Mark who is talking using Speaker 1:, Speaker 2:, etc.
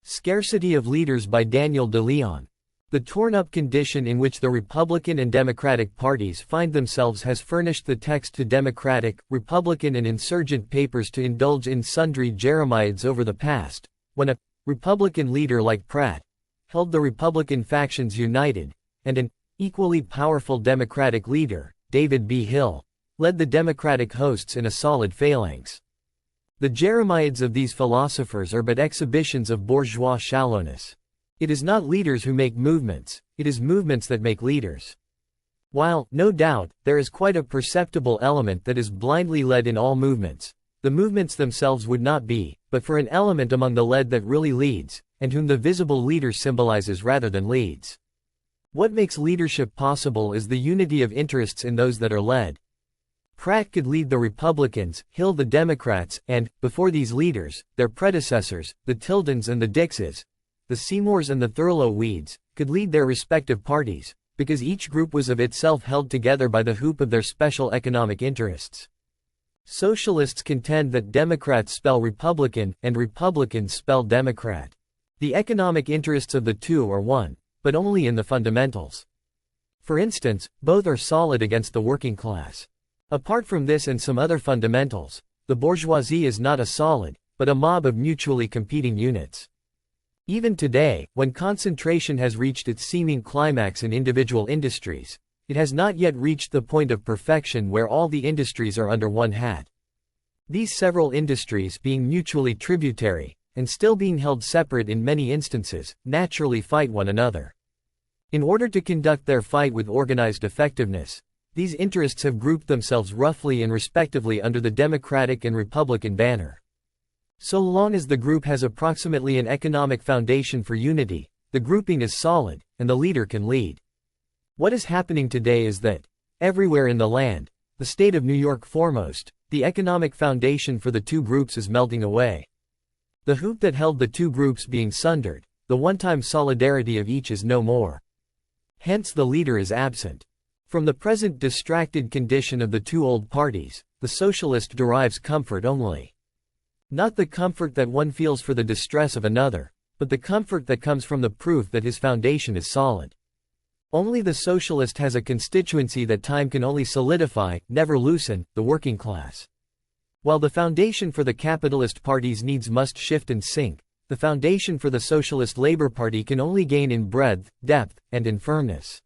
Speaker 1: Scarcity of Leaders by DeLeon. The torn-up condition in which the Republican and Democratic parties find themselves has furnished the text to Democratic, Republican and insurgent papers to indulge in sundry jeremiads over the past, when a Republican leader like Pratt held the Republican factions united, and an equally powerful Democratic leader, David B. Hill, led the Democratic hosts in a solid phalanx. The jeremiads of these philosophers are but exhibitions of bourgeois shallowness. It is not leaders who make movements, it is movements that make leaders. While, no doubt, there is quite a perceptible element that is blindly led in all movements, the movements themselves would not be, but for an element among the led that really leads, and whom the visible leader symbolizes rather than leads. What makes leadership possible is the unity of interests in those that are led. Pratt could lead the Republicans, Hill the Democrats, and, before these leaders, their predecessors, the Tildens and the Dixes, the Seymours and the Thurlow Weeds, could lead their respective parties, because each group was of itself held together by the hoop of their special economic interests. Socialists contend that Democrats spell Republican, and Republicans spell Democrat. The economic interests of the two are one, but only in the fundamentals. For instance, both are solid against the working class. Apart from this and some other fundamentals, the bourgeoisie is not a solid, but a mob of mutually competing units. Even today, when concentration has reached its seeming climax in individual industries, it has not yet reached the point of perfection where all the industries are under one hat. These several industries, being mutually tributary, and still being held separate in many instances, naturally fight one another. In order to conduct their fight with organized effectiveness, these interests have grouped themselves roughly and respectively under the Democratic and Republican banner. So long as the group has approximately an economic foundation for unity, the grouping is solid, and the leader can lead. What is happening today is that, everywhere in the land, the state of New York foremost, the economic foundation for the two groups is melting away. The hoop that held the two groups being sundered, the one-time solidarity of each is no more. Hence the leader is absent. From the present distracted condition of the two old parties, the socialist derives comfort only. Not the comfort that one feels for the distress of another, but the comfort that comes from the proof that his foundation is solid. Only the socialist has a constituency that time can only solidify, never loosen, the working class. While the foundation for the capitalist parties needs must shift and sink, the foundation for the Socialist Labor Party can only gain in breadth, depth, and in firmness.